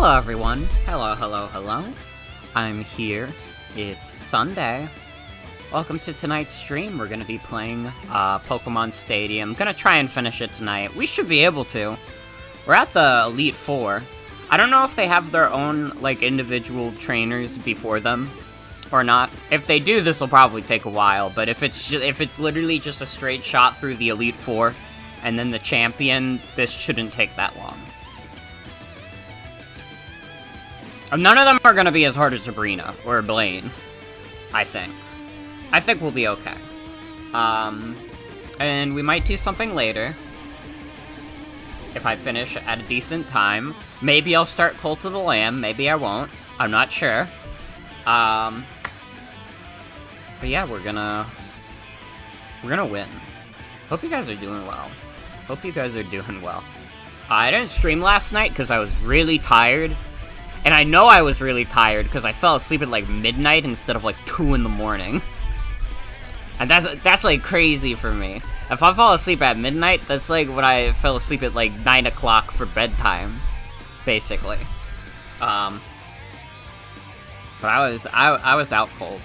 Hello everyone. Hello. I'm here. It's Sunday. Welcome to tonight's stream. We're gonna be playing Pokemon Stadium. Gonna try and finish it tonight. We should be able to. We're at the Elite Four. I don't know if they have their own, like, individual trainers before them or not. If they do, this will probably take a while, but if it's literally just a straight shot through the Elite Four and then the champion, this shouldn't take that long. None of them are gonna be as hard as Sabrina or Blaine, I think. I think we'll be okay. And we might do something later. If I finish at a decent time. Maybe I'll start Cult of the Lamb, maybe I won't. I'm not sure. But yeah, we're gonna win. Hope you guys are doing well. I didn't stream last night because I was really tired. And I know I was really tired because I fell asleep at like midnight instead of like 2 in the morning. And that's like crazy for me. If I fall asleep at midnight, that's like when I fell asleep at like 9 o'clock for bedtime, basically. But I was out cold.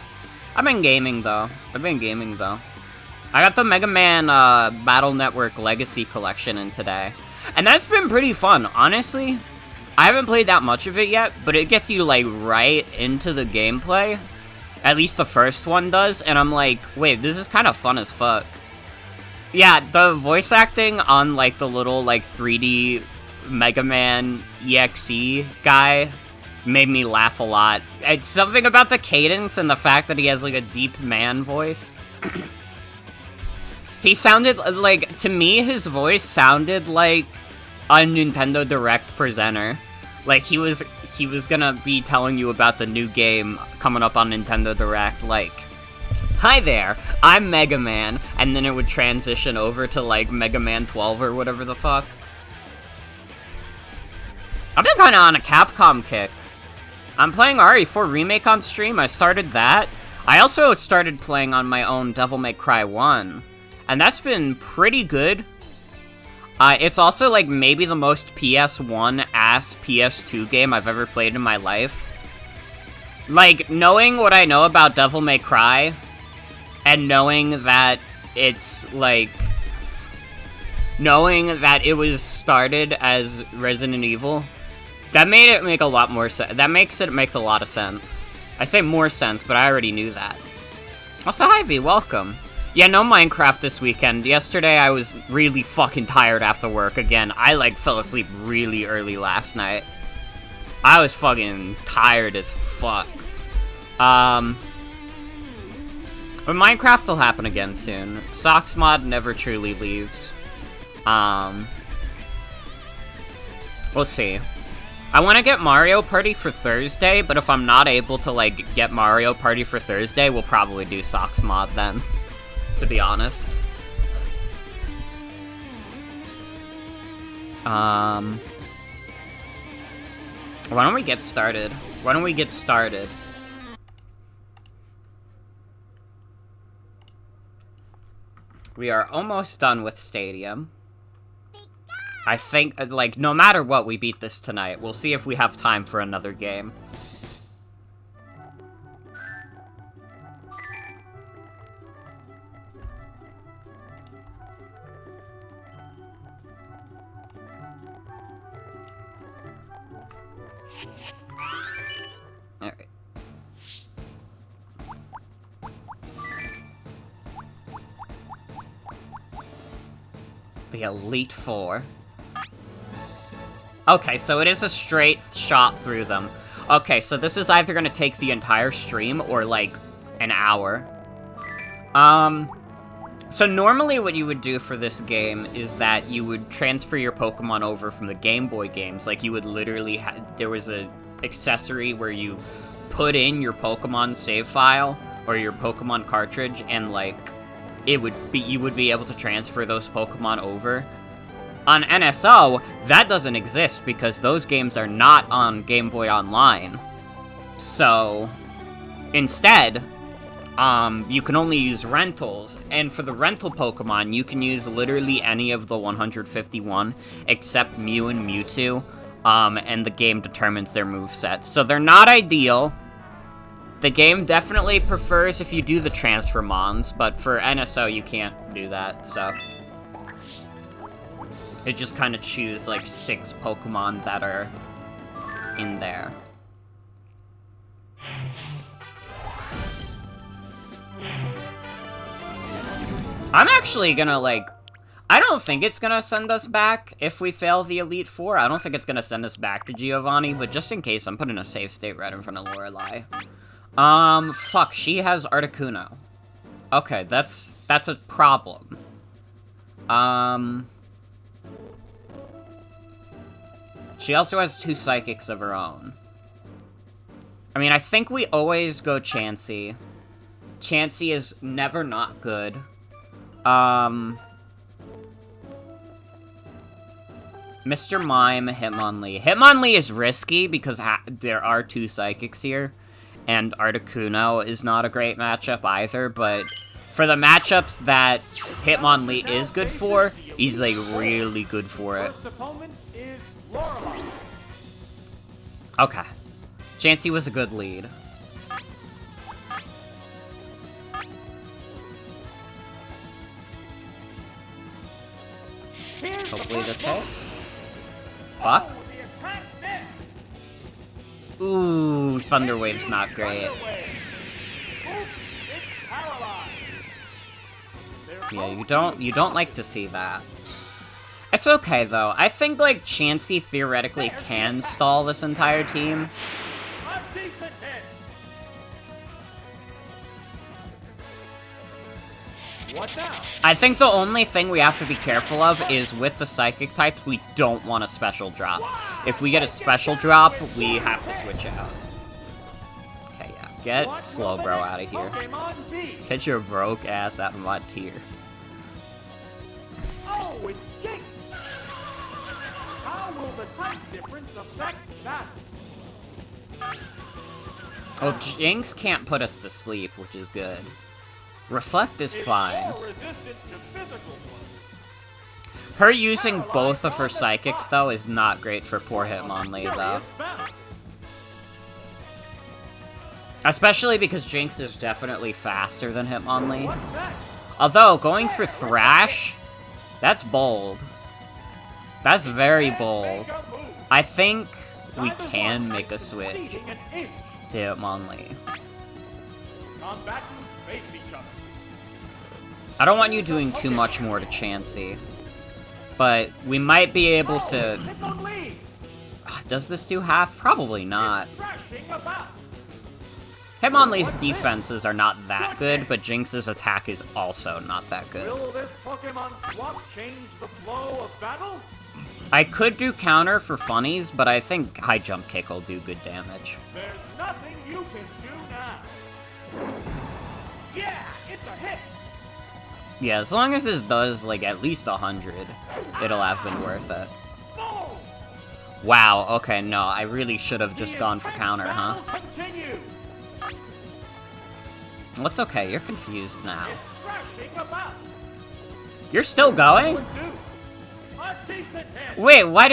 I've been gaming though. I got the Mega Man Battle Network Legacy Collection in today. And that's been pretty fun, honestly. I haven't played that much of it yet, but it gets you, like, right into the gameplay. At least the first one does, and I'm like, wait, this is kind of fun as fuck. Yeah, the voice acting on, like, the little, like, 3D Mega Man EXE guy made me laugh a lot. It's something about the cadence and the fact that he has, like, a deep man voice. He sounded, like, to me, his voice sounded like a Nintendo Direct presenter. Like, he was gonna be telling you about the new game coming up on Nintendo Direct, like, hi there, I'm Mega Man, and then it would transition over to, like, Mega Man 12 or whatever the fuck. I've been kinda on a Capcom kick. I'm playing RE4 Remake on stream, I started that. I also started playing on my own Devil May Cry 1, and that's been pretty good. It's also, like, maybe the most PS1-ass PS2 game I've ever played in my life. Like, knowing what I know about Devil May Cry, and knowing that it's, like, knowing that it was started as Resident Evil, that made it make a lot more sense. That makes a lot of sense. I say more sense, but I already knew that. Also, hi V, welcome. Yeah, no Minecraft this weekend. Yesterday, I was really fucking tired after work. Again, I, like, fell asleep really early last night. I was fucking tired as fuck. But Minecraft will happen again soon. Socks mod never truly leaves. We'll see. I want to get Mario Party for Thursday, but if I'm not able to, like, get Mario Party for Thursday, we'll probably do Socks mod then. To be honest. Why don't we get started? We are almost done with Stadium. I think, like, no matter what, we beat this tonight. We'll see if we have time for another game. Alright. The Elite Four. Okay, so it is a straight shot through them. Okay, so this is either gonna take the entire stream or, like, an hour. So normally what you would do for this game is that you would transfer your Pokemon over from the Game Boy games. Like, you would literally there was a accessory where you put in your Pokemon save file or your Pokemon cartridge, and, like, you would be able to transfer those Pokemon over. On NSO, that doesn't exist because those games are not on Game Boy Online. So, instead, you can only use rentals, and for the rental Pokemon, you can use literally any of the 151, except Mew and Mewtwo, And the game determines their movesets. So they're not ideal. The game definitely prefers if you do the transfer mons, but for NSO you can't do that, so... It just kind of choose, like, 6 Pokemon that are in there. I'm actually gonna, like... I don't think it's gonna send us back if we fail the Elite Four. I don't think it's gonna send us back to Giovanni, but just in case, I'm putting a save state right in front of Lorelei. Fuck, she has Articuno. Okay, that's a problem. She also has 2 Psychics of her own. I mean, I think we always go Chansey. Chansey is never not good. Mr. Mime, Hitmonlee. Hitmonlee is risky because there are 2 Psychics here. And Articuno is not a great matchup either, but for the matchups that Hitmonlee is good for, he's, like, really good for it. Okay. Chansey was a good lead. Hopefully this hits. Fuck. Ooh, Thunder Wave's not great. Yeah, you don't like to see that. It's okay, though. I think, like, Chansey theoretically can stall this entire team. I think the only thing we have to be careful of is with the Psychic types, we don't want a special drop. If we get a special drop, we have to switch out. Okay, yeah. Get Slowbro out of here. Get your broke ass out of my tier. Well, Jinx can't put us to sleep, which is good. Reflect is fine. Her using both of her Psychics, though, is not great for poor Hitmonlee, though. Especially because Jinx is definitely faster than Hitmonlee. Although, going for Thrash, that's bold. That's very bold. I think we can make a switch to Hitmonlee. I don't want you doing too much more to Chansey, but we might be able to... Does this do half? Probably not. Hitmonlee's defenses are not that good, but Jinx's attack is also not that good. Will this Pokemon swap change the flow of battle? I could do counter for funnies, but I think High Jump Kick will do good damage. There's nothing you can do now. Yeah, it's a hit. Yeah, as long as this does, like, at least 100, it'll have been worth it. Wow, okay, no, I really should have just gone for counter, huh? Well, it's okay, you're confused now. You're still going? Wait, why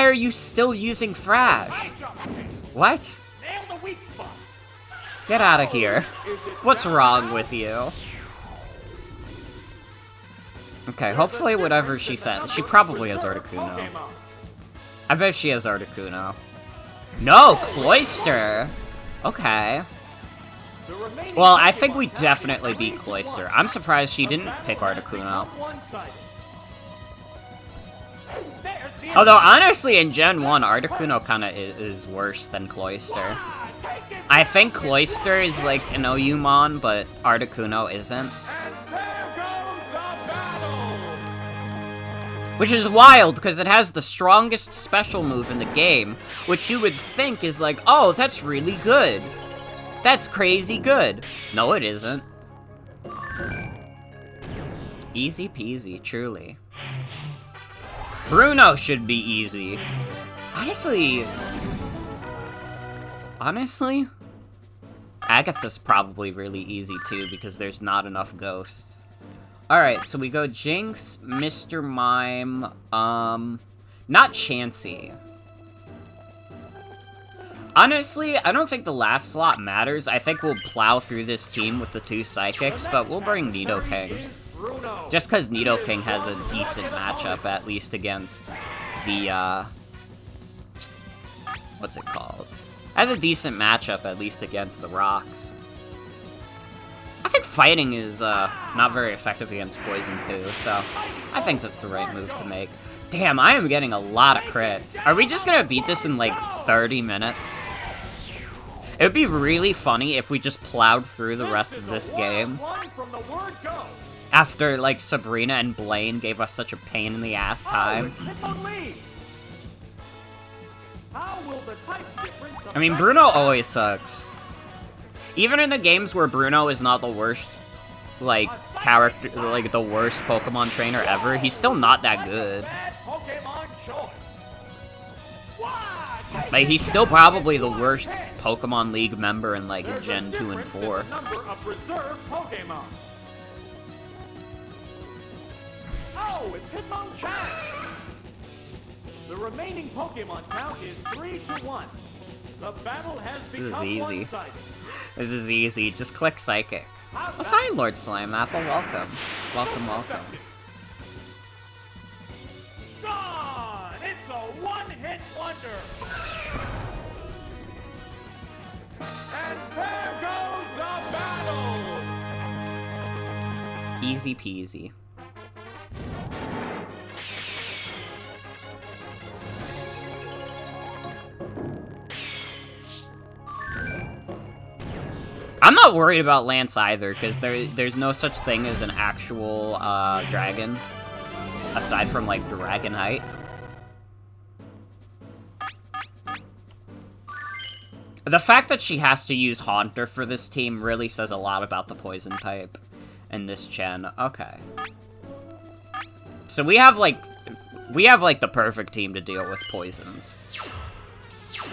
are you still using Thrash? What? Get out of here. What's wrong with you? Okay, hopefully whatever she said. She probably has Articuno. I bet she has Articuno. No, Cloyster! Okay. Well, I think we definitely beat Cloyster. I'm surprised she didn't pick Articuno. Although, honestly, in Gen 1, Articuno kinda is worse than Cloyster. I think Cloyster is like an OU-mon, but Articuno isn't. Which is wild, because it has the strongest special move in the game, which you would think is like, oh, that's really good. That's crazy good. No, it isn't. Easy peasy, truly. Bruno should be easy. Honestly, Agatha's probably really easy too, because there's not enough ghosts. Alright, so we go Jinx, Mr. Mime, Not Chansey. Honestly, I don't think the last slot matters. I think we'll plow through this team with the 2 Psychics, but we'll bring Nidoking. Just because Nidoking has a decent matchup, at least against the, what's it called? Has a decent matchup, at least against the rocks. I think fighting is, not very effective against Poison, too, so I think that's the right move to make. Damn, I am getting a lot of crits. Are we just gonna beat this in, like, 30 minutes? It would be really funny if we just plowed through the rest of this game. After, like, Sabrina and Blaine gave us such a pain-in-the-ass time. I mean, Bruno always sucks. Even in the games where Bruno is not the worst, like, character, like, the worst Pokemon trainer ever, he's still not that good. Like, he's still probably the worst Pokemon League member in, like, Gen 2 and 4. Oh, it's Hitmonchan! The remaining Pokemon count is 3-1. The battle has become one-sided. This is easy. Just click Psychic. Oh, hi, Lord Slimeapple. Welcome. Welcome, welcome. Gone! It's a one-hit wonder! And there goes the battle! Easy peasy. I'm not worried about Lance either, because there's no such thing as an actual dragon, aside from, like, Dragonite. The fact that she has to use Haunter for this team really says a lot about the Poison type in this gen. Okay. So we have, like, the perfect team to deal with poisons.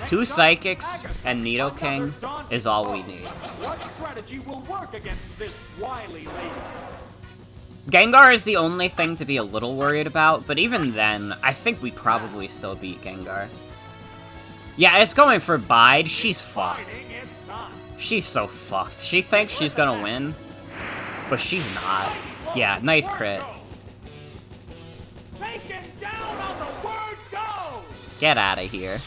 2 Psychics and Nidoking is all we need. What strategy will work against this wily lady? Gengar is the only thing to be a little worried about, but even then, I think we probably still beat Gengar. Yeah, it's going for Bide. She's fucked. She's so fucked. She thinks she's gonna win, but she's not. Yeah, nice crit. Get out of here.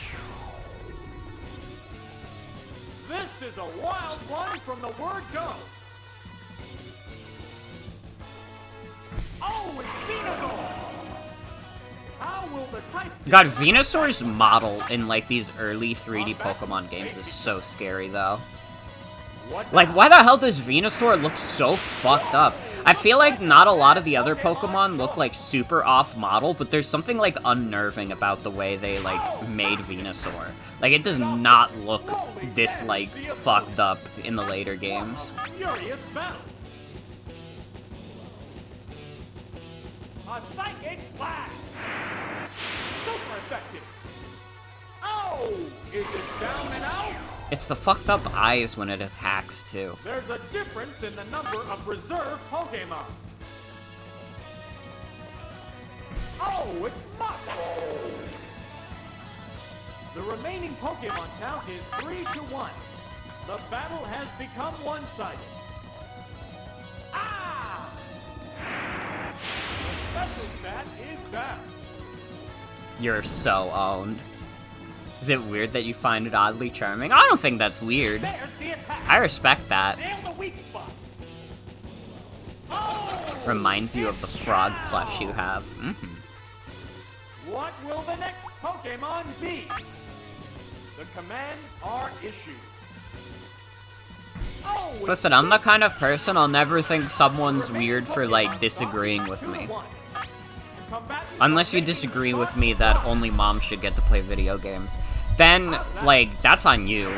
This is a wild one from the word go. Oh, it's Venusaur! How will the type... God, Venusaur's model in, like, these early 3D Pokemon games is so scary, though. Like, why the hell does Venusaur look so fucked up? I feel like not a lot of the other Pokemon look, like, super off-model, but there's something, like, unnerving about the way they, like, made Venusaur. Like, it does not look this, like, fucked up in the later games. Furious battle. A psychic blast. Super effective. Oh, is it down and out? It's the fucked up eyes when it attacks, too. There's a difference in the number of reserve Pokemon. Oh, it's Mach! The remaining Pokemon count is 3-1. The battle has become one-sided. Ah! The special stat is down. You're so owned. Is it weird that you find it oddly charming? I don't think that's weird. There's the attack. I respect that. Nail the weak spot. Oh! Reminds you of the frog plush you have. What will the next Pokemon be? The commands are issued. Oh, Listen, I'm the kind of person I'll never think someone's weird for, like, disagreeing with me. Unless you disagree with me that only moms should get to play video games. Then, like, that's on you.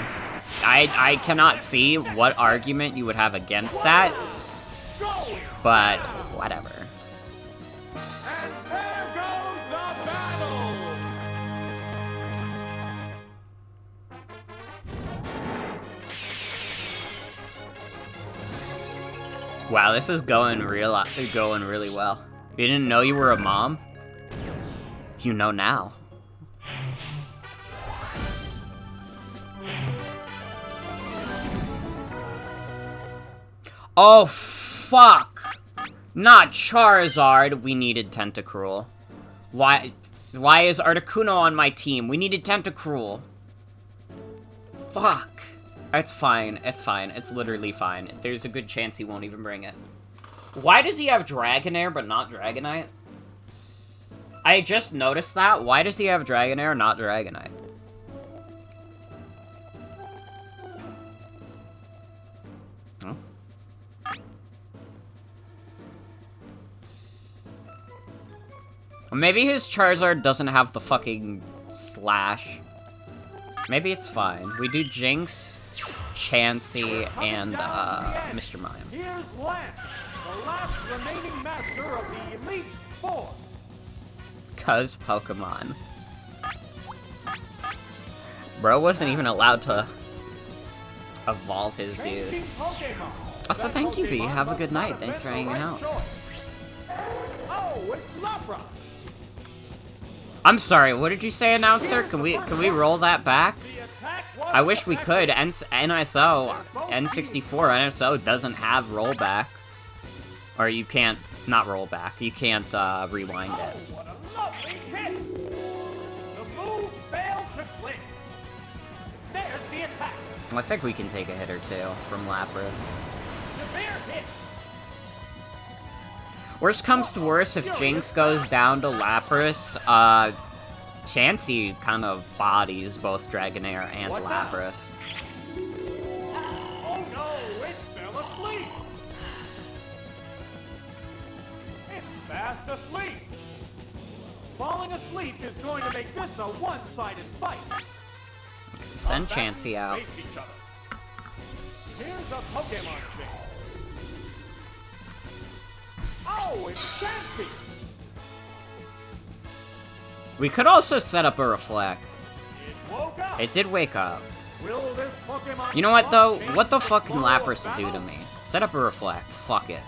I cannot see what argument you would have against that, but whatever. And there goes the battle! Wow, this is going really well. You didn't know you were a mom? You know now. Oh, fuck! Not Charizard, we needed Tentacruel. Why is Articuno on my team? We needed Tentacruel. Fuck. It's fine, it's literally fine. There's a good chance he won't even bring it. Why does he have Dragonair but not Dragonite? I just noticed that. Why does he have Dragonair, not Dragonite? Huh? Maybe his Charizard doesn't have the fucking slash. Maybe it's fine. We do Jinx, Chansey, and Mr. Mime. Here's Lance, the last remaining master of the Elite Four. Cuz Pokemon. Bro wasn't even allowed to evolve his dude. Also, thank you, V. Have a good night. Thanks for hanging out. Oh, it's Lapras. I'm sorry, what did you say, announcer? Can we roll that back? I wish we could. NSO, N64 NSO doesn't have rollback. Or you can't, not rollback, you can't rewind it. What a lovely hit! The move failed to click. There's the attack. I think we can take a hit or two from Lapras. Severe hit. Worst comes to worst, if Jinx goes down to Lapras, Chansey kind of bodies both Dragonair and Lapras. Oh no, it fell asleep. It's fast asleep. Falling asleep is going to make this a one-sided fight. Send Chansey out. Face each other. Here's a Pokemon thing. Oh, it's Chansey. We could also set up a Reflect. It woke up. It did wake up. Will this Pokemon You know what, though? change What the its fuck can flow of Lapras do to battle? me? Set up a Reflect. Fuck it.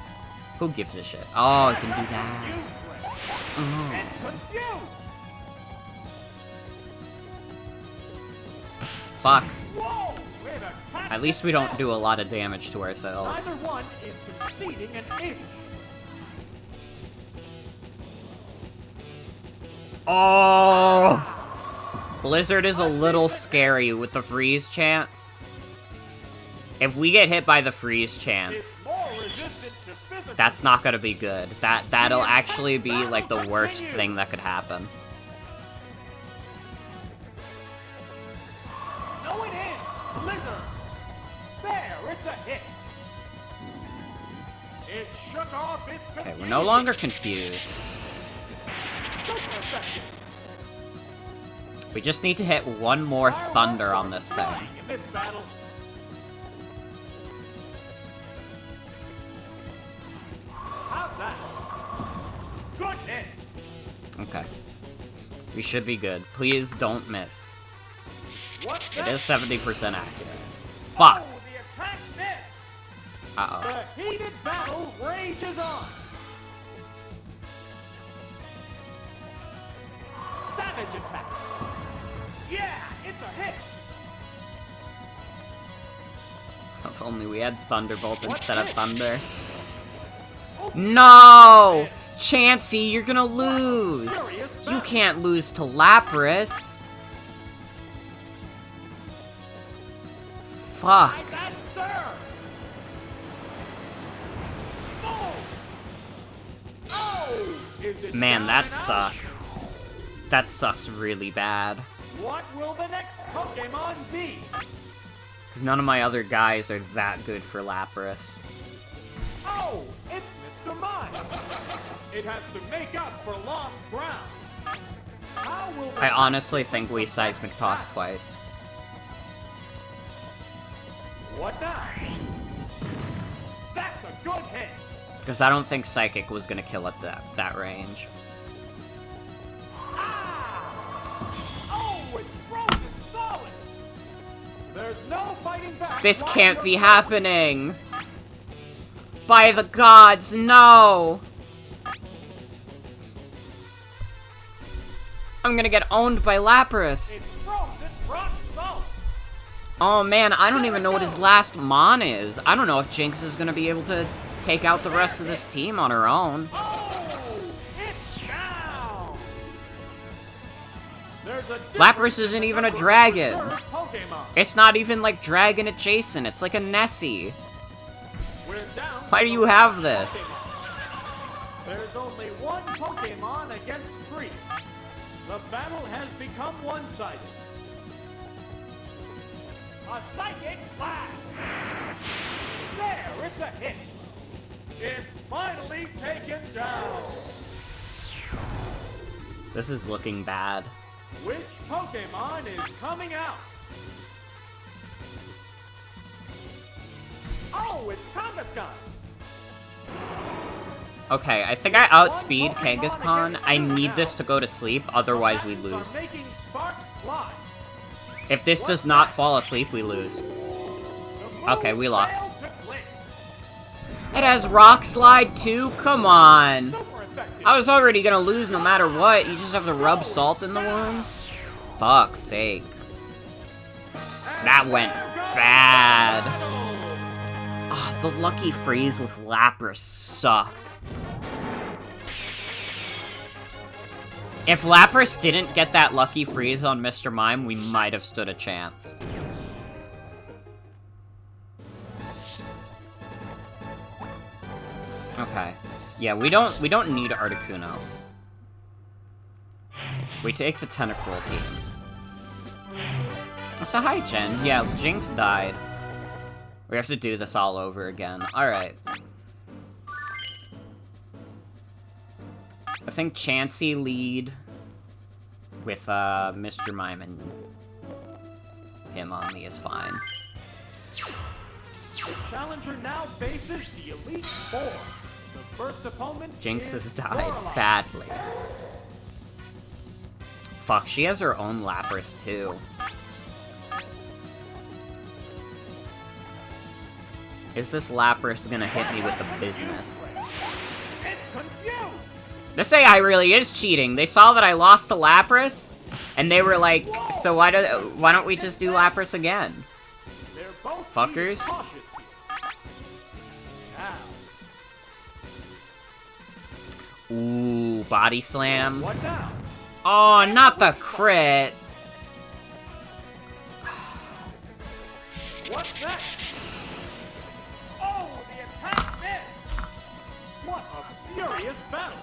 Who gives a shit? Oh, I can do that. Useless and confused. Fuck. Whoa! It attacked At least we don't itself. do a lot of damage to ourselves. Neither one is conceding an inch. Oh! Blizzard is a little scary with the freeze chance. If we get hit by the freeze chance, It's more resistant to physical. that's not gonna be good. That'll actually be like the worst thing that could happen. No, it is. Blizzard. There, it's a hit. It shook off its Okay, we're no longer confused. super effective. We just need to hit one more thunder on this thing. In this battle. How's that? Good hit. Okay. We should be good. Please don't miss. What's It that? is 70% accurate. Fuck! Oh, the attack missed. Uh-oh. The heated battle rages on. Savage attack. Yeah, it's a hit. If only we had Thunderbolt What instead of hit? Thunder. Oh, No! Chansey, you're gonna lose! Furious You battle. can't lose to Lapras! Fuck. Like that, sir. Boom. Oh! Is it Man, down that and out? sucks. That sucks really bad. What will the next Pokemon be? Because none of my other guys are that good for Lapras. Oh, it's Mr. Mime. It has to make up for lost ground. How will the I honestly think we Seismic Toss twice. What now? That's a good hit. Because I don't think Psychic was gonna kill at that range. Ah! Oh, it's frozen solid. There's no fighting back. This while can't you're be frozen. happening! By the gods, no! I'm gonna get owned by Lapras. It's frozen rock solid. Oh man, I don't even know what his last mon is. I don't know if Jinx is gonna be able to take out the rest of this team on her own. Oh, it's down. There's a Lapras isn't even a dragon. Pokemon. It's not even like dragon adjacent, it's like a Nessie. We're down. Why do you have this? There's only one Pokemon against 3. The battle has become one-sided. A psychic blast! There, it's a hit! It's finally taken down! This is looking bad. Which Pokemon is coming out? Oh, it's Kangaskhan! Okay, I think I outspeed Kangaskhan. I need this to go to sleep, otherwise we lose. Making sparks fly. If this does not fall asleep, we lose. Okay, we lost. It has Rock Slide too? Come on. I was already gonna lose no matter what. You just have to rub salt in the wounds? Fuck's sake. That went bad. Ah, the lucky freeze with Lapras sucked. If Lapras didn't get that lucky freeze on Mr. Mime, we might have stood a chance. Okay. Yeah, we don't need Articuno. We take the Tentacruel team. So hi, Jen. Yeah, Jinx died. We have to do this all over again. Alright. I think Chansey lead with Mr. Mime and him on me is fine. The challenger now faces the Elite Four. The first opponent Jinx is has died Lorelei. badly. Fuck, she has her own Lapras too. Is this Lapras gonna hit me with the business? It's confused. This AI really is cheating. They saw that I lost to Lapras, and they were like, so why don't we just do Lapras again? They're both Fuckers. being cautious here. Now, Ooh, body slam. what now? Oh, not the crit. What's that? Oh, the attack missed. What a furious battle.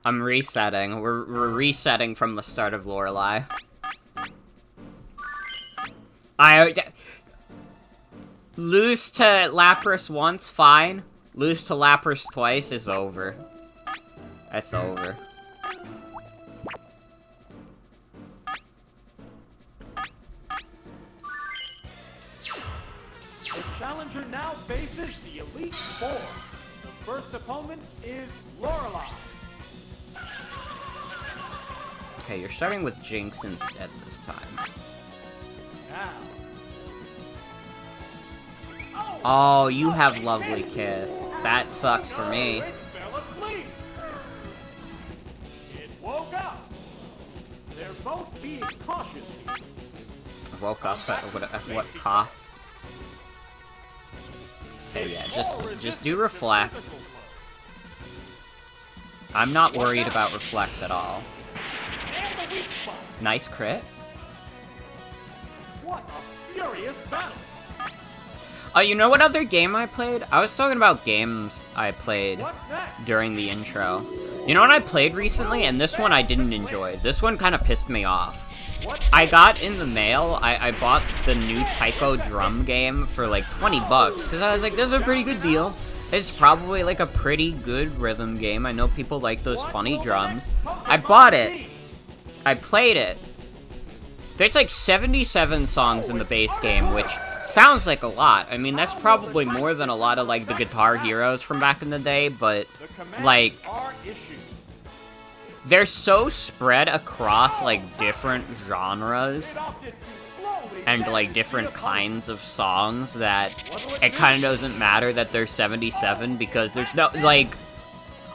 I'm resetting. We're resetting from the start of Lorelei. Lose to Lapras once, fine. Lose to Lapras twice is over. That's over. The challenger now faces the Elite Four. The first opponent is Lorelei. Okay, you're starting with Jinx instead this time. Now. Oh, you have Lovely Kiss. That sucks for me. It fell asleep. It woke up. They're both being cautious here. I woke up at what cost? Okay, yeah, just do Reflect. I'm not worried about Reflect at all. And the weak spot. Nice crit. What a furious battle. Oh, you know what other game I played? I was talking about games I played What's that? during the intro. You know what I played recently? And this one I didn't enjoy. This one kind of pissed me off. I got in the mail, I bought the new Typo drum game for like 20 bucks, because I was like, this is a pretty good deal. It's probably like a pretty good rhythm game. I know people like those funny drums. I bought it. I played it. There's like 77 songs in the base game, which sounds like a lot. I mean, that's probably more than a lot of like the Guitar Heroes from back in the day, but like, they're so spread across like different genres and like different kinds of songs that it kind of doesn't matter that there's 77 because there's no, like,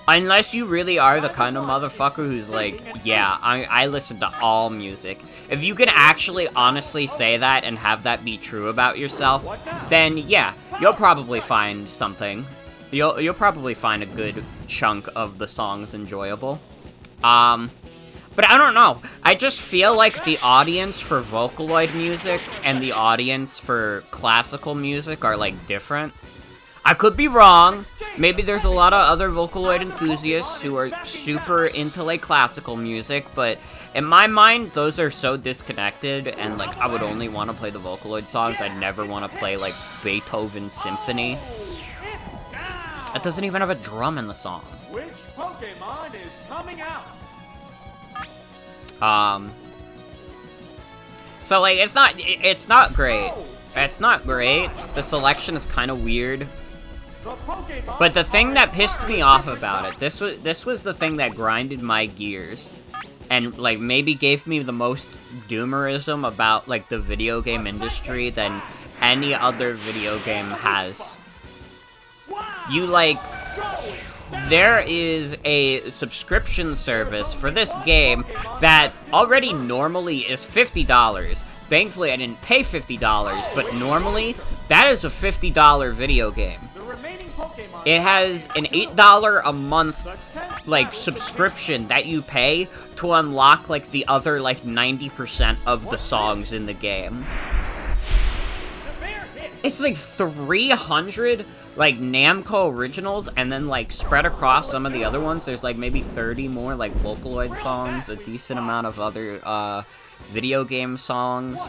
Unless you really are the kind of motherfucker who's like, yeah, I listen to all music. If you can actually honestly say that and have that be true about yourself, then yeah, you'll probably find something. You'll probably find a good chunk of the songs enjoyable. But I don't know. I just feel like the audience for Vocaloid music and the audience for classical music are, like, different. I could be wrong. Maybe there's a lot of other Vocaloid enthusiasts who are super into, like, classical music, but in my mind, those are so disconnected, and, like, I would only want to play the Vocaloid songs. I'd never want to play, like, Beethoven's Symphony. It doesn't even have a drum in the song. Which Pokemon is coming out? So, like, it's not great. It's not great. The selection is kind of weird. But the thing that pissed me off about it, this was the thing that grinded my gears. And, like, maybe gave me the most doomerism about, like, the video game industry than any other video game has. You, like... There is a subscription service for this game that already normally is $50. Thankfully, I didn't pay $50, but normally, that is a $50 video game. It has an $8 a month, like, subscription that you pay to unlock, like, the other, like, 90% of the songs in the game. It's, like, 300... like, Namco originals, and then, like, spread across some of the other ones, there's, like, maybe 30 more, like, Vocaloid songs, a decent amount of other, video game songs.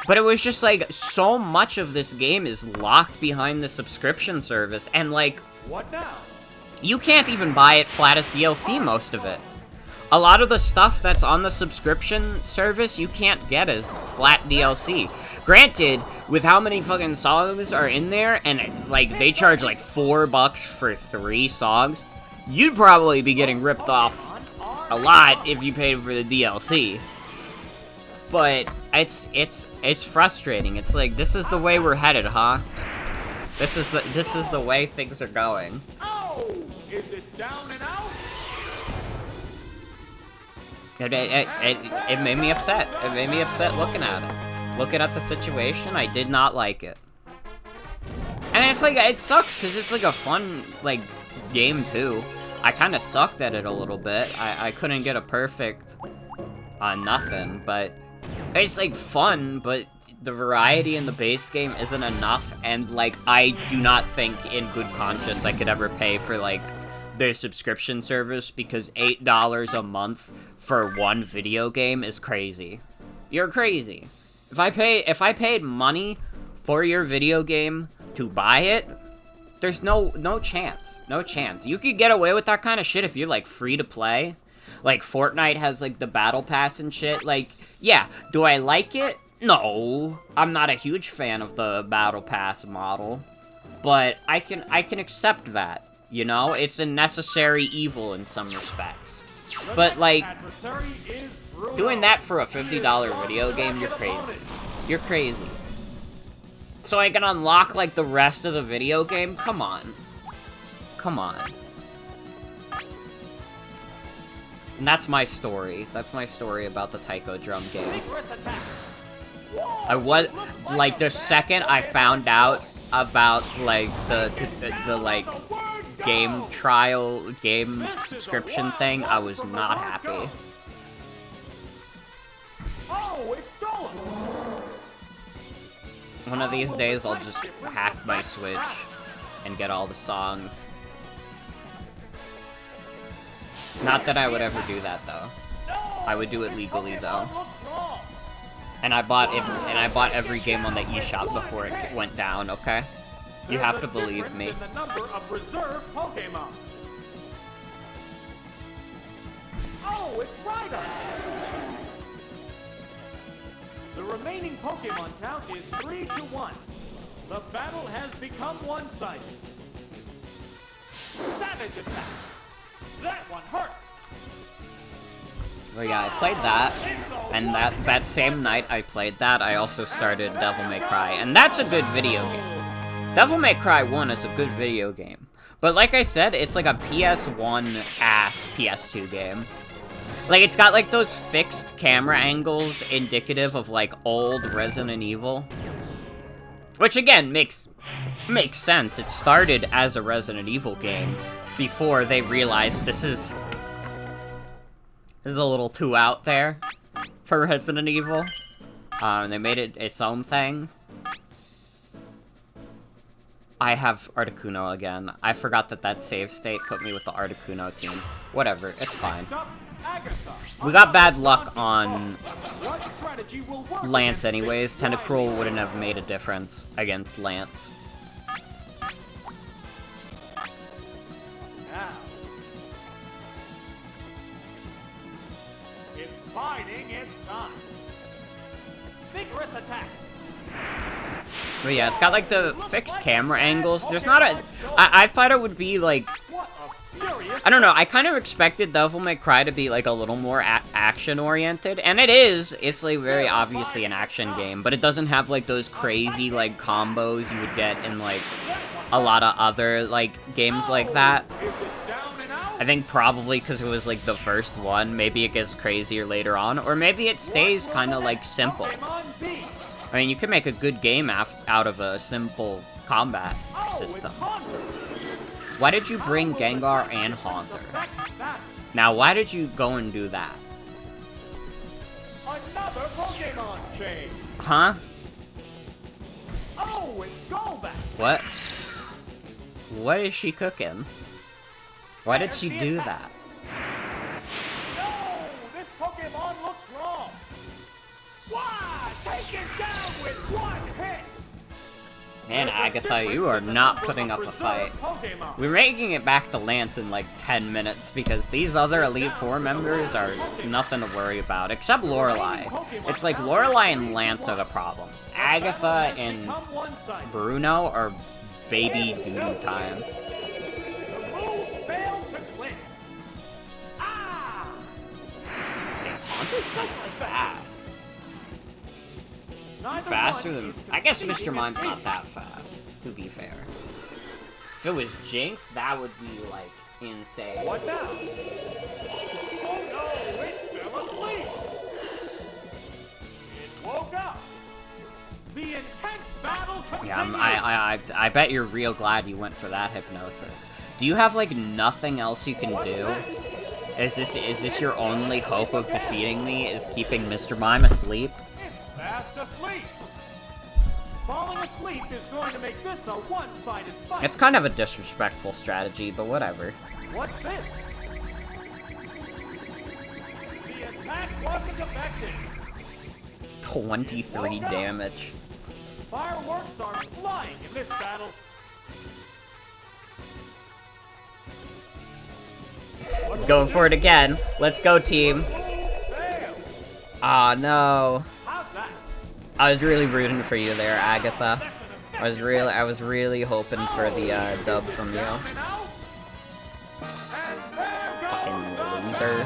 But it was just, like, so much of this game is locked behind the subscription service, and, like, you can't even buy it flat as DLC, most of it. A lot of the stuff that's on the subscription service, you can't get as flat DLC. Granted, with how many fucking songs are in there, and, like, they charge, like, $4 for 3 songs, you'd probably be getting ripped off a lot if you paid for the DLC. But, it's frustrating. It's like, this is the way we're headed, huh? This is the way things are going. Oh, is it down and out? It made me upset. It made me upset looking at it. Looking at the situation, I did not like it. And it's like, it sucks, because it's like a fun, like, game, too. I kind of sucked at it a little bit. I couldn't get a perfect nothing, but it's, like, fun, but the variety in the base game isn't enough, and, like, I do not think in good conscience I could ever pay for, like, their subscription service, because $8 a month for one video game is crazy. You're crazy. If I paid money for your video game to buy it, there's no chance. No chance. You could get away with that kind of shit if you're, like, free to play. Like, Fortnite has, like, the battle pass and shit. Like, yeah, do I like it? No. I'm not a huge fan of the battle pass model. But I can accept that, you know? It's a necessary evil in some respects. But, like, doing that for a $50 video game, you're crazy. You're crazy. So I can unlock, like, the rest of the video game? Come on. Come on. And that's my story. That's my story about the Taiko Drum game. I was, like, the second I found out about, like, the like, game trial, game subscription thing, I was not happy. One of these days, I'll just hack my Switch and get all the songs. Not that I would ever do that, though. I would do it legally, though. And I bought every game on the eShop before it went down, okay? You have to believe me. Oh, it's Ryder! The remaining Pokemon count is 3-1. The battle has become one-sided. Savage attack! That one hurt! Well, yeah, I played that, and that same night I played that, I also started Devil May Cry, and that's a good video game. Devil May Cry 1 is a good video game. But like I said, it's like a PS1-ass PS2 game. Like, it's got, like, those fixed camera angles indicative of, like, old Resident Evil. Which, again, makes sense. It started as a Resident Evil game before they realized this is a little too out there for Resident Evil. They made it its own thing. I have Articuno again. I forgot that save state put me with the Articuno team. Whatever, it's fine. We got bad luck on Lance anyways. Tentacruel wouldn't have made a difference against Lance. Now, it's fighting its time. Vigorous attack. But yeah, it's got like the fixed camera angles. There's not a... I thought it would be like... I don't know, I kind of expected Devil May Cry to be like a little more action-oriented, and it is. It's like very obviously an action game, but it doesn't have like those crazy like combos you would get in like a lot of other like games like that. I think probably because it was like the first one, maybe it gets crazier later on, or maybe it stays kind of like simple. I mean, you can make a good game out of a simple combat system. Why did you bring Gengar and Haunter? Now, why did you go and do that? Another Pokemon chain. Huh? Oh, it's Golbat. What? What is she cooking? Why did she do that? No, this Pokemon looks wrong. Why? Take it down with one hit. Man, Agatha, you are not putting up a fight. We're making it back to Lance in like 10 minutes because these other Elite Four members are nothing to worry about, except Lorelei. It's like Lorelei and Lance are the problems. Agatha and Bruno are baby doo-doo time. Damn, Haunter's kind of fast. Faster than... I guess Mr. Mime's not that fast, to be fair. If it was Jinx, that would be, like, insane. What now? Oh no, it fell asleep. It woke up. The intense battle continues. Yeah, I bet you're real glad you went for that hypnosis. Do you have, like, nothing else you can do? Is this your only hope of defeating me, is keeping Mr. Mime asleep? Fast asleep. Falling asleep is going to make this a one-sided fight. It's kind of a disrespectful strategy, but whatever. What's this? The attack wasn't effective. 23 damage. Fireworks are flying in this battle. Let's go for it again. Let's go, team. Aw, no. I was really rooting for you there, Agatha. I was really hoping for the dub from you. Fucking loser.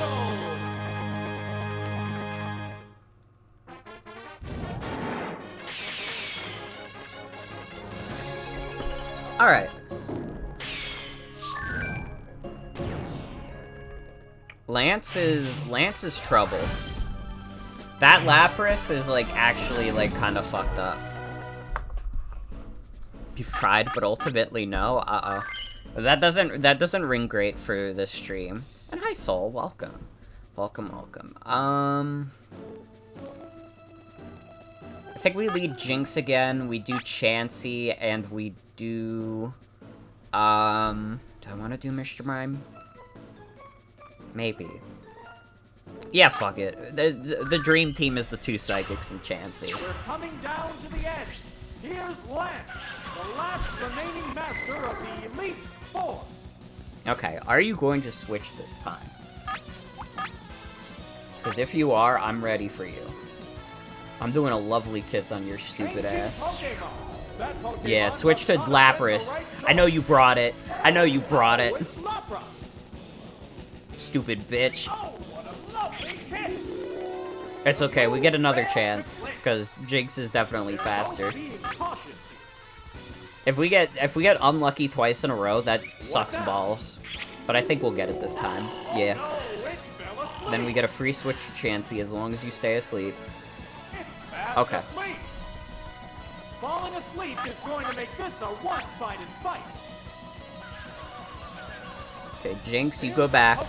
Alright. Lance is trouble. That Lapras is, like, actually, like, kind of fucked up. You've tried, but ultimately no? Uh-oh. That doesn't ring great for this stream. And hi, Soul. Welcome. Welcome. I think we lead Jinx again, we do Chansey, and we do... do I want to do Mr. Mime? Maybe. Yeah, fuck it. The dream team is the two Psychics and Chansey. We're coming down to the end. Here's Lance, the last remaining master of the Elite Four. Okay, are you going to switch this time? Because if you are, I'm ready for you. I'm doing a lovely kiss on your stupid ass. Yeah, switch to Lapras. I know you brought it. Stupid bitch. It's okay, we get another chance, because Jinx is definitely faster. If we get unlucky twice in a row, that sucks balls. But I think we'll get it this time. Yeah. Then we get a free switch to Chansey as long as you stay asleep. Okay. Falling asleep is going to make this a one-sided fight. Okay, Jinx, you go back.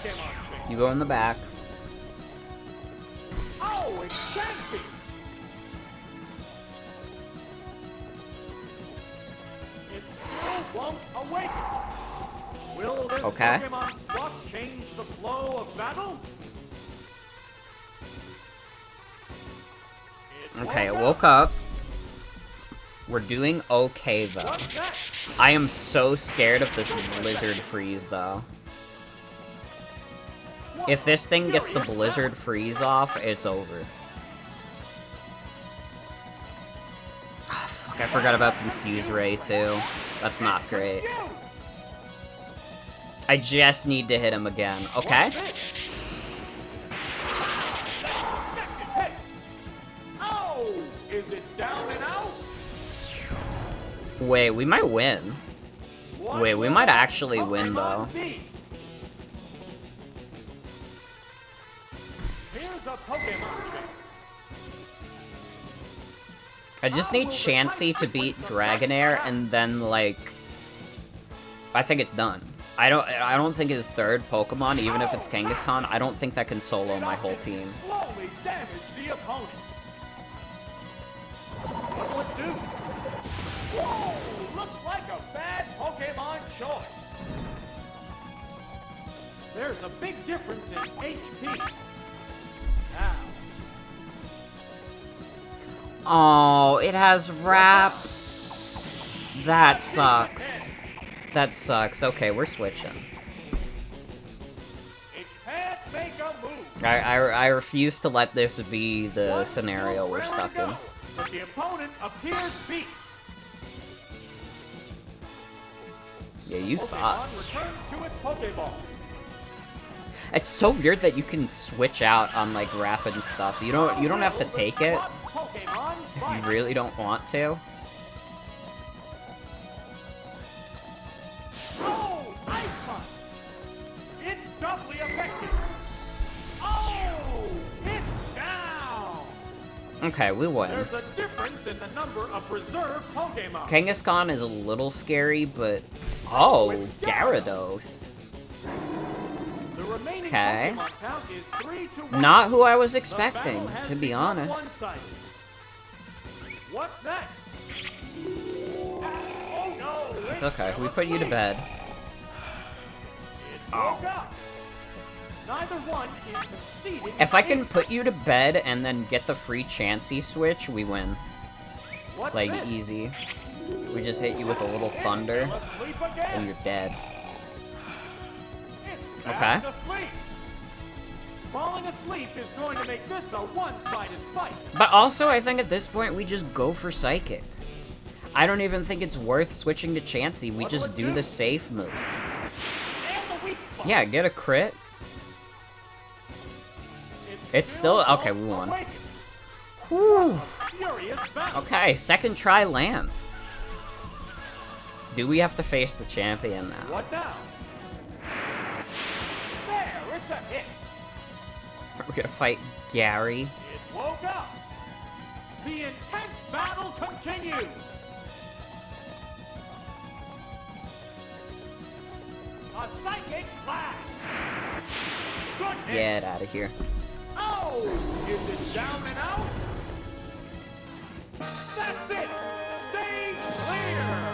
You go in the back. Oh, it's Chansey! It still won't awaken. Will this Pokemon swap change the flow of battle? Okay, it woke up. We're doing okay, though. I am so scared of this Blizzard Freeze, though. If this thing gets the Blizzard Freeze off, it's over. Oh, fuck, I forgot about Confuse Ray, too. That's not great. I just need to hit him again, okay? Oh, is it down and out? Wait, we might win. Wait, we might actually win, though. I just need Chansey to beat Dragonair, and then, like, I think it's done. I don't think his third Pokemon, even if it's Kangaskhan, I don't think that can solo my whole team. Slowly damage the opponent. What will it do? Whoa! Looks like a bad Pokemon choice. There's a big difference in HP. Now. Oh, it has Wrap. That sucks. That sucks. Okay, we're switching. It can't make a move. I refuse to let this be the scenario we're stuck in. But the opponent appears beat. Yeah, you thought. Returns to its Pokeball. It's so weird that you can switch out on like rapid stuff. You don't have to take it if you really don't want to. Oh, Ice Punch! It's doubly effective. Oh, it's down. Okay, we win. There's a difference in the number of reserve Pokemon. Kangaskhan is a little scary, but oh, Gyarados. The remaining Okay. Pokemon count is 3-1. Not who I was expecting, to be honest. One-sided. What's next? Oh no! It's okay. We put you to bed. It woke up. Neither one is conceding. If I can put you to bed and then get the free Chansey switch, we win. Like, easy. We just hit you with a little thunder, and you're dead. Okay. Falling asleep is going to make this a one-sided fight. But also, I think at this point, we just go for Psychic. I don't even think it's worth switching to Chansey. We just do the safe move. Yeah, get a crit. It's still... Okay, we won. Whew. Okay, second try lands. Do we have to face the champion now? What now? There, it's a hit. We're gonna fight Gary. It woke up. The intense battle continues. A psychic blast. Good hit. Get out of here. Oh, is it down and out? That's it. Stay clear.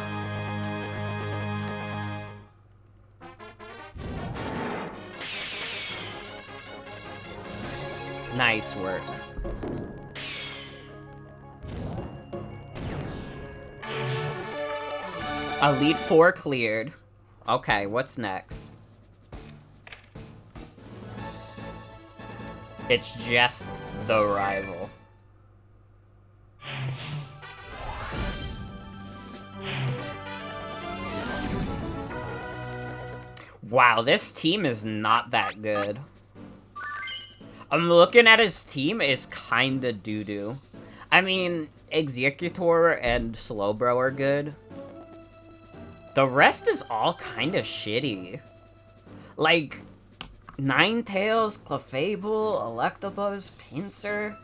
Nice work. Elite Four cleared. Okay, what's next? It's just the rival. Wow, this team is not that good. I'm looking at his team, is kinda doo-doo. I mean, Executor and Slowbro are good, The rest is all kind of shitty. Like, Ninetales, Clefable, Electabuzz, Pinsir.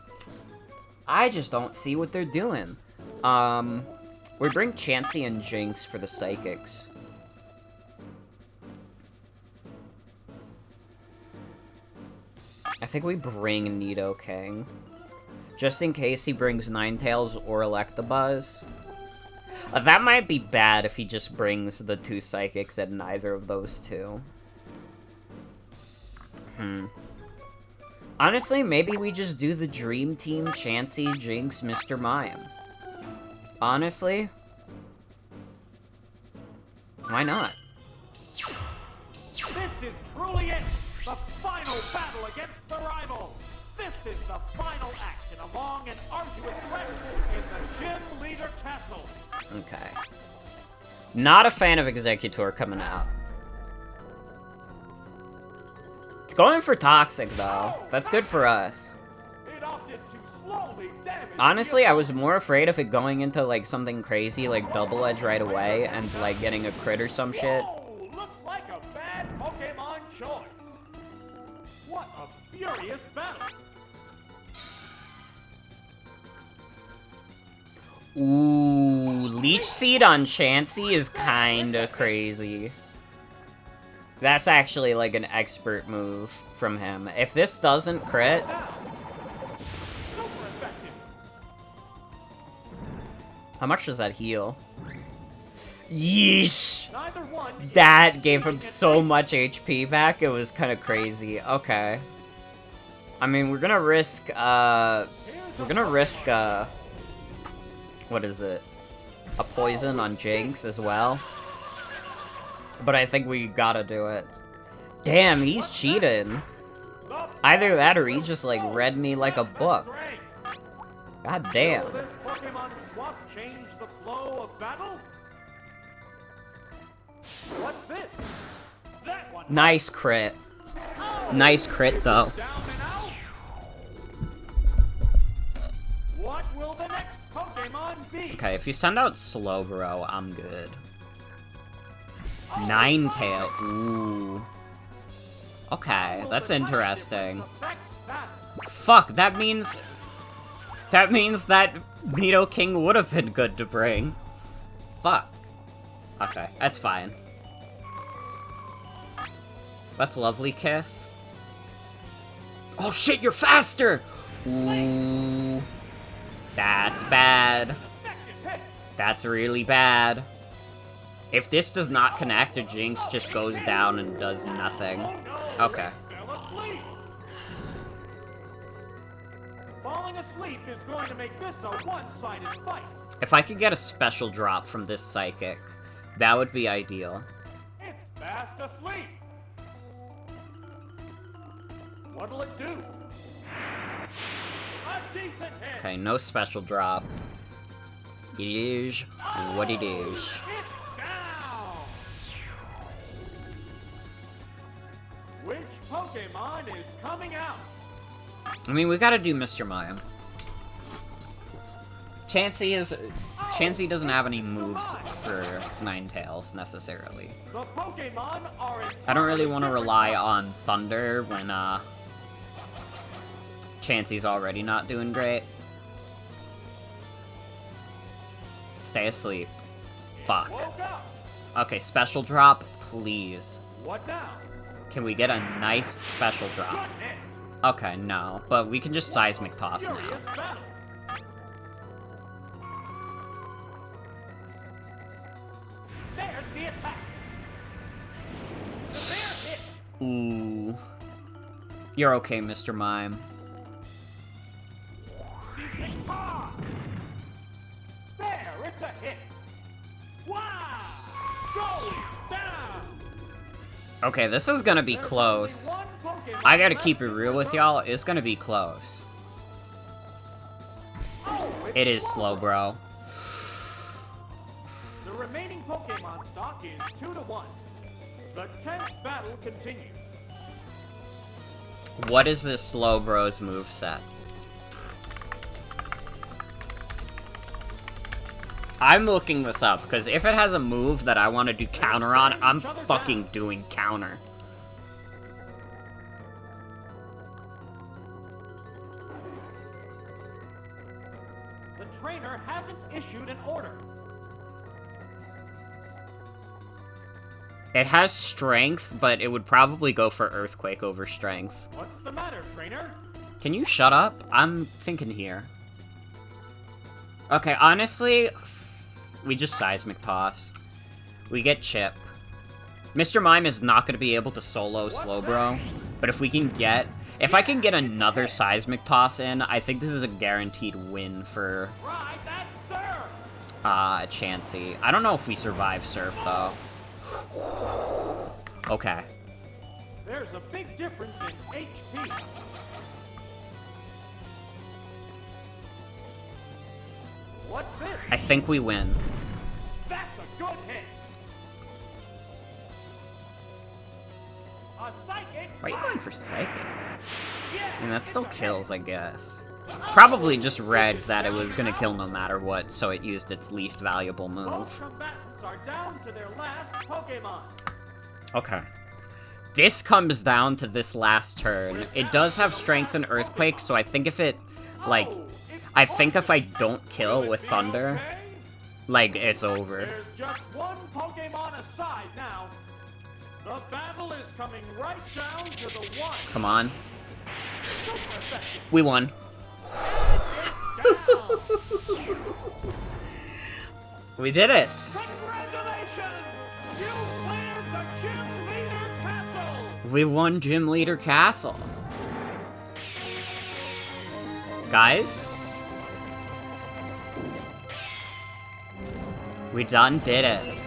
I just don't see what they're doing. We bring Chansey and Jinx for the Psychics. I think we bring Nidoking. Just in case he brings Ninetales or Electabuzz. That might be bad if he just brings the 2 Psychics and neither of those 2. Honestly, maybe we just do the Dream Team, Chansey, Jinx, Mr. Mime. Honestly? Why not? This is truly it! The final battle against the rival! This is the final act in a long and arduous race in the Gym Leader Castle! Okay. Not a fan of Executor coming out. It's going for Toxic, though. That's good for us. It opted to slowly damage. Honestly, I was more afraid of it going into, like, something crazy, like Double Edge right away, and, like, getting a crit or some shit. Whoa, looks like a bad Pokemon choice. What a furious battle. Ooh, Leech Seed on Chansey is kinda crazy. That's actually, like, an expert move from him. If this doesn't crit... How much does that heal? Yeesh! That gave him so much HP back, it was kinda crazy. Okay. I mean, we're gonna risk, what is it? A poison on Jinx as well. But I think we gotta do it. Damn, he's cheating. Either that or he just, like, read me like a book. God damn. Nice crit. Nice crit, though. What will the next Pokemon be? Okay, if you send out Slowbro, I'm good. Ninetale. Ooh. Okay, that's interesting. Fuck, that means... That means that Nidoking would have been good to bring. Fuck. Okay, that's fine. That's Lovely Kiss. Oh shit, you're faster! Ooh. That's bad. That's really bad. If this does not connect, a Jinx just goes down and does nothing. Okay. Falling asleep is going to make this a one-sided fight. If I could get a special drop from this Psychic, that would be ideal. It's fast asleep. What'll it do? A decent hit. Okay, no special drop. It is what it is. It's down. Which Pokemon is coming out? I mean, we gotta do Mr. Mime. Chansey doesn't have any moves for Ninetales, necessarily. The Pokemon are I don't really want to rely on Thunder when, Chansey's already not doing great. Stay asleep. Fuck. Woke up. Okay, special drop, please. What now? Can we get a nice special drop? Good hit. Okay, no, but we can just Seismic Toss now. Furious battle. There's the attack. There hit. Ooh. You're okay, Mr. Mime. Ah! There, it's a hit. Wow! Going down. Okay, this is gonna be close. One Pokemon I gotta left keep it in real the with room. y'all, it's gonna be close. Oh, it's It is slow, bro. The remaining Pokemon stock is 2-1. The 10th battle continues. What is this slow bro's moveset? I'm looking this up, because if it has a move that I want to do counter on, I'm fucking doing counter. The trainer hasn't issued an order. It has strength, but it would probably go for earthquake over strength. What's the matter, trainer? Can you shut up? I'm thinking here. Okay, honestly, we just seismic toss. We get chip. Mr. Mime is not going to be able to solo Slowbro, but if I can get another seismic toss in, I think this is a guaranteed win for Right, that's Surf. Chansey. I don't know if we survive Surf though. Okay. There's a big difference in HP. What's this? I think we win. That's a good hit. A psychic. Why are you going for psychic? Yeah, I mean, that still kills, I guess. Probably just read that it was gonna kill no matter what, so it used its least valuable both move. combatants are down to their last Pokemon. Okay. This comes down to this last turn. It does have strength and earthquake, so I think if it, like, I think if I don't kill with thunder, like, it's over. There's just one Pokemon aside now. The battle is coming right down to the one. Come on. Super effective. We won. Down. We did it. Congratulations! You cleared the Gym Leader Castle! We won Gym Leader Castle. Guys? We done did it.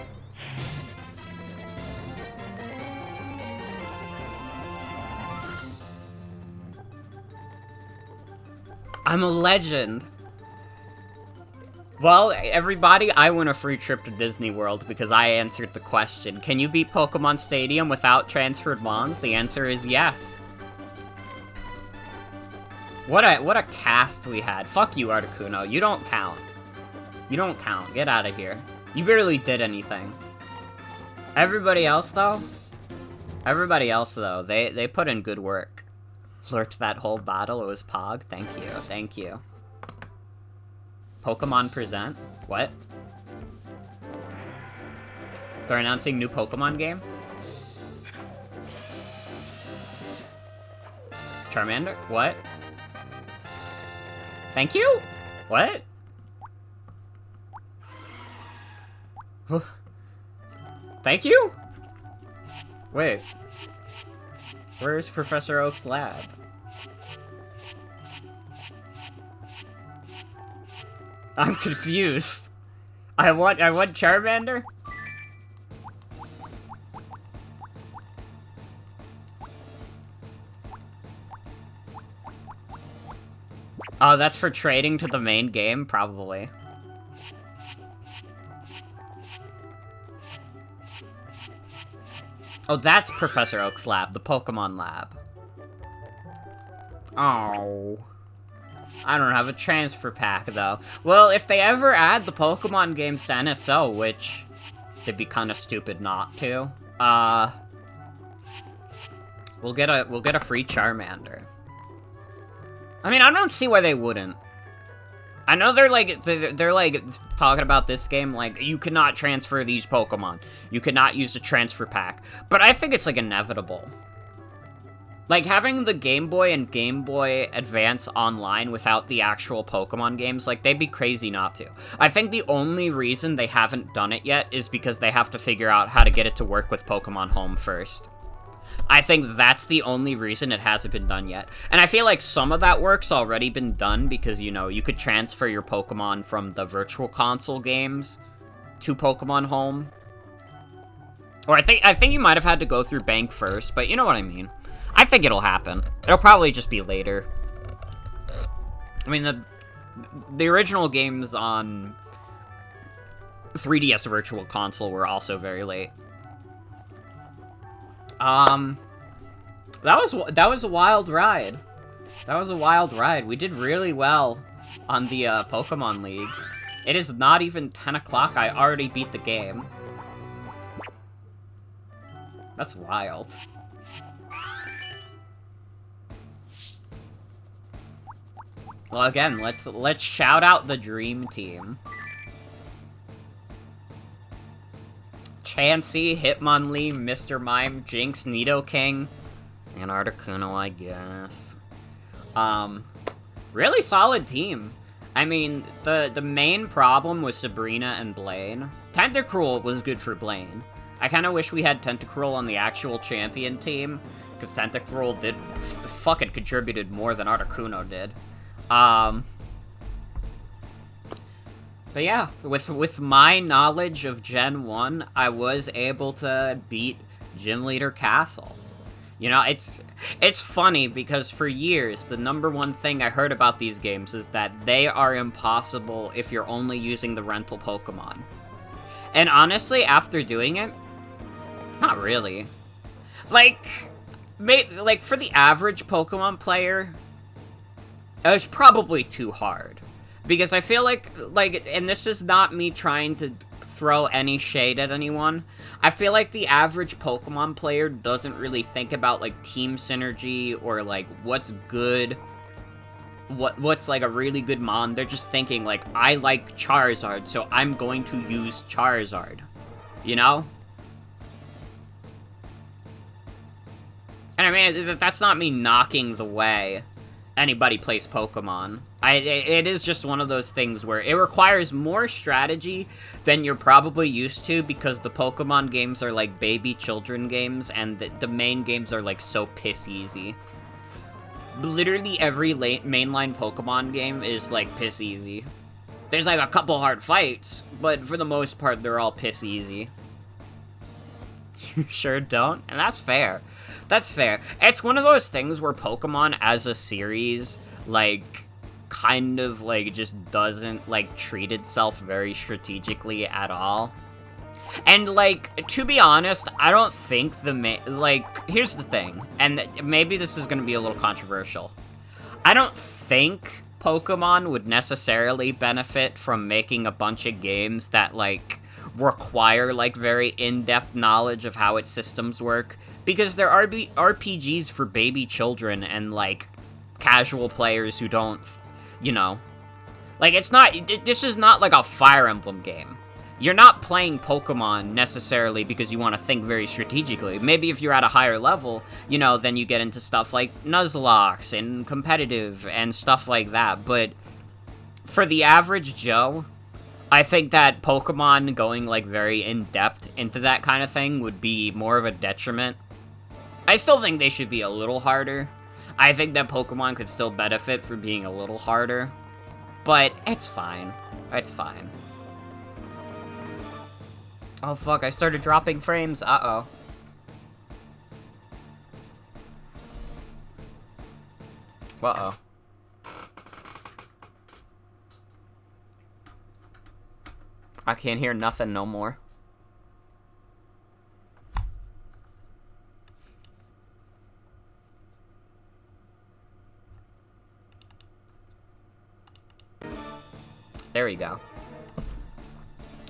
I'm a legend. Well, everybody, I win a free trip to Disney World because I answered the question. Can you beat Pokemon Stadium without transferred mons? The answer is yes. What a cast we had. Fuck you, Articuno. You don't count. You don't count. Get out of here. You barely did anything. Everybody else, though? Everybody else, though, they put in good work. Lurked that whole battle. It was Pog. Thank you. Thank you. Pokemon Present? What? They're announcing new Pokemon game? Charmander? What? Thank you? What? Thank you? Wait. Where's Professor Oak's lab? I'm confused. I want Charmander? Oh, that's for trading to the main game? Probably. Oh, that's Professor Oak's lab, the Pokemon lab. Oh. I don't have a transfer pack, though. Well, if they ever add the Pokemon games to NSO, which they'd be kind of stupid not to, we'll get a free Charmander. I mean, I don't see why they wouldn't. I know they're like talking about this game like you cannot transfer these Pokemon. You cannot use a transfer pack. But I think it's like inevitable. Like having the Game Boy and Game Boy Advance online without the actual Pokemon games, like they'd be crazy not to. I think the only reason they haven't done it yet is because they have to figure out how to get it to work with Pokemon Home first. I think that's the only reason it hasn't been done yet. And I feel like some of that work's already been done because, you know, you could transfer your Pokemon from the Virtual Console games to Pokemon Home. Or I think you might have had to go through Bank first, but you know what I mean. I think it'll happen. It'll probably just be later. I mean, the original games on 3DS Virtual Console were also very late. That was a wild ride. That was a wild ride. We did really well on the Pokemon League. It is not even 10 o'clock, I already beat the game. That's wild. Well, again, let's shout out the Dream Team. Chansey, Hitmonlee, Mr. Mime, Jinx, Nidoking, and Articuno, I guess. Really solid team. I mean, the main problem was Sabrina and Blaine. Tentacruel was good for Blaine. I kind of wish we had Tentacruel on the actual champion team, because Tentacruel did fucking contributed more than Articuno did. But yeah, with my knowledge of Gen 1, I was able to beat Gym Leader Castle. You know, it's funny because for years, the #1 thing I heard about these games is that they are impossible if you're only using the rental Pokemon. And honestly, after doing it, not really. Like, for the average Pokemon player, it was probably too hard. Because I feel like, and this is not me trying to throw any shade at anyone, I feel like the average Pokemon player doesn't really think about, like, team synergy or, like, what's good, what's, like, a really good mon. They're just thinking, like, I like Charizard, so I'm going to use Charizard. You know? And I mean, that's not me knocking the way anybody plays Pokemon. It is just one of those things where it requires more strategy than you're probably used to because the Pokemon games are like baby children games and the main games are like so piss easy. Literally every mainline Pokemon game is like piss easy. There's like a couple hard fights, but for the most part they're all piss easy. You sure don't? And that's fair. That's fair. It's one of those things where Pokemon as a series, like, kind of, like, just doesn't, like, treat itself very strategically at all. And, like, to be honest, I don't think here's the thing, and maybe this is gonna be a little controversial. I don't think Pokemon would necessarily benefit from making a bunch of games that, like, require, like, very in-depth knowledge of how its systems work, because there are RPGs for baby children and, like, casual players who don't, you know. Like, this is not like a Fire Emblem game. You're not playing Pokemon necessarily because you want to think very strategically. Maybe if you're at a higher level, you know, then you get into stuff like Nuzlocke and competitive and stuff like that, but for the average Joe, I think that Pokemon going, like, very in-depth into that kind of thing would be more of a detriment. I still think they should be a little harder. I think that Pokemon could still benefit from being a little harder. But it's fine. It's fine. Oh, fuck, I started dropping frames. Uh-oh. Uh-oh. I can't hear nothing no more. There we go.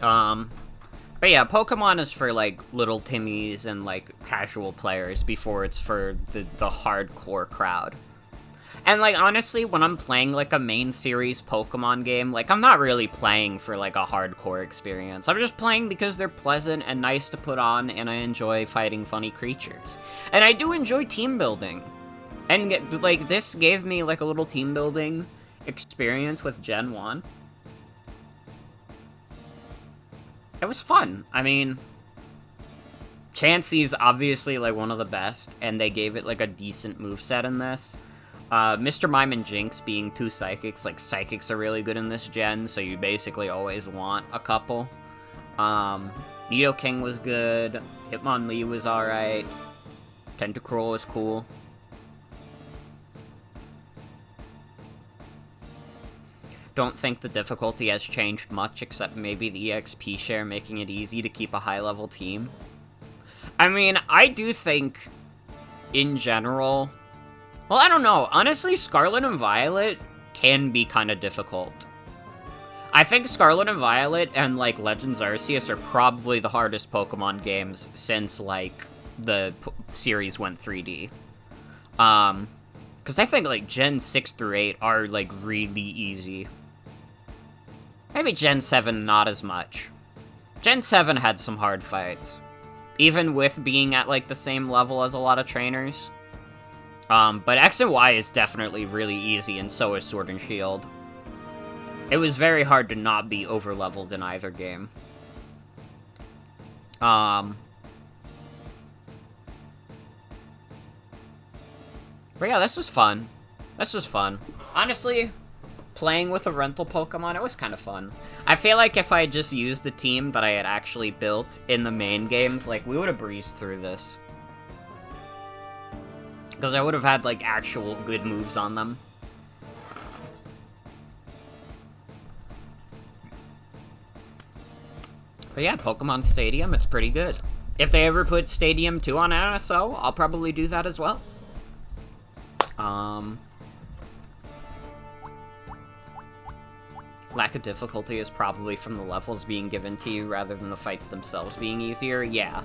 But yeah, Pokemon is for, like, little Timmies and, like, casual players before it's for the hardcore crowd. And, like, honestly, when I'm playing, like, a main series Pokemon game, like, I'm not really playing for, like, a hardcore experience. I'm just playing because they're pleasant and nice to put on, and I enjoy fighting funny creatures. And I do enjoy team building. And, like, this gave me, like, a little team building experience with Gen 1. It was fun. I mean, Chansey's obviously, like, one of the best, and they gave it, like, a decent moveset in this. Mr. Mime and Jinx being two Psychics, like, Psychics are really good in this gen, so you basically always want a couple. Nidoking was good, Hitmonlee was alright, Tentacruel was cool. Don't think the difficulty has changed much, except maybe the EXP share making it easy to keep a high-level team. I mean, I do think, in general... Well, I don't know. Honestly, Scarlet and Violet can be kind of difficult. I think Scarlet and Violet and, like, Legends Arceus are probably the hardest Pokemon games since, like, the series went 3D. Because I think, like, Gen 6 through 8 are, like, really easy. Maybe Gen 7 not as much. Gen 7 had some hard fights. Even with being at, like, the same level as a lot of trainers. But X and Y is definitely really easy, and so is Sword and Shield. It was very hard to not be over-leveled in either game. But yeah, this was fun. This was fun. Honestly, playing with a rental Pokemon, it was kind of fun. I feel like if I had just used the team that I had actually built in the main games, like, we would have breezed through this. Because I would have had, like, actual good moves on them. But yeah, Pokemon Stadium, it's pretty good. If they ever put Stadium 2 on NSO, I'll probably do that as well. Lack of difficulty is probably from the levels being given to you rather than the fights themselves being easier. Yeah.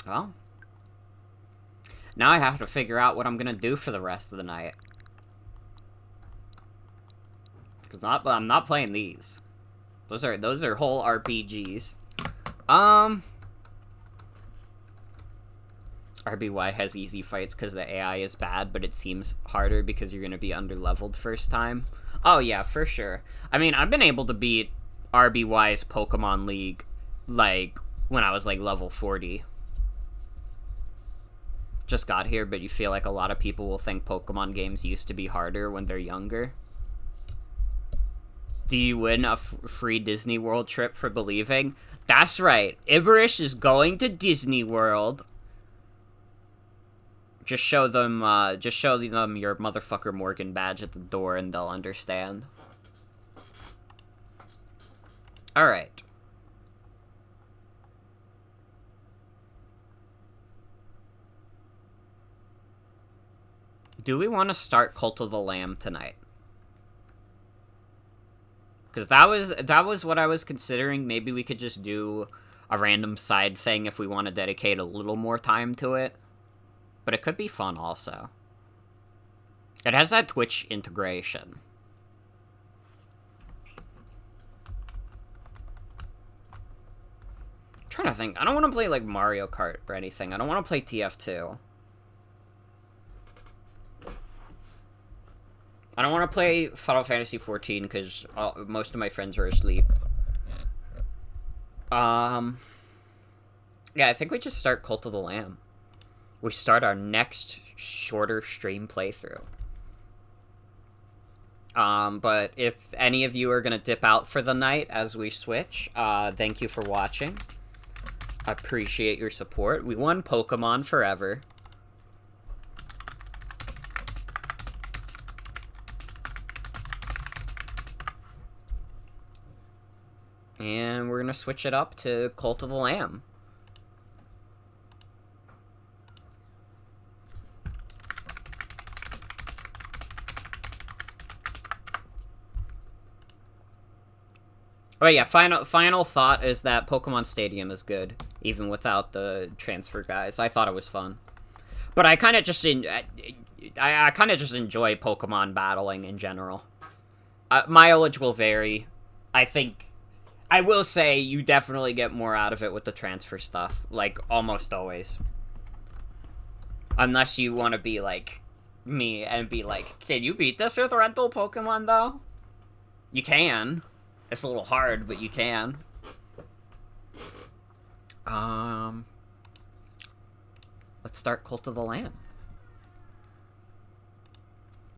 Well. Now I have to figure out what I'm gonna do for the rest of the night. Because I'm not playing these. Those are whole RPGs. RBY has easy fights because the AI is bad, but it seems harder because you're going to be under-leveled first time. Oh, yeah, for sure. I mean, I've been able to beat RBY's Pokemon League, like, when I was, like, level 40. Just got here, but you feel like a lot of people will think Pokemon games used to be harder when they're younger. Do you win a free Disney World trip for believing? That's right. Iberish is going to Disney World. Just show them your motherfucker Morgan badge at the door and they'll understand. Alright. Do we want to start Cult of the Lamb tonight? Because that was what I was considering. Maybe we could just do a random side thing if we want to dedicate a little more time to it. But it could be fun also. It has that Twitch integration. I'm trying to think. I don't want to play like Mario Kart or anything. I don't want to play TF2. I don't want to play Final Fantasy XIV because most of my friends are asleep. Yeah, I think we just start Cult of the Lamb. We start our next shorter stream playthrough. But if any of you are gonna dip out for the night as we switch, thank you for watching. I appreciate your support. We won Pokemon Forever. And we're gonna switch it up to Cult of the Lamb. Oh yeah, final thought is that Pokemon Stadium is good, even without the transfer guys. I thought it was fun. But I kind of just enjoy Pokemon battling in general. Mileage will vary. I will say you definitely get more out of it with the transfer stuff, like almost always. Unless you want to be like me and be like, can you beat this with rental Pokemon though? You can. It's a little hard, but you can. Let's start Cult of the Lamb.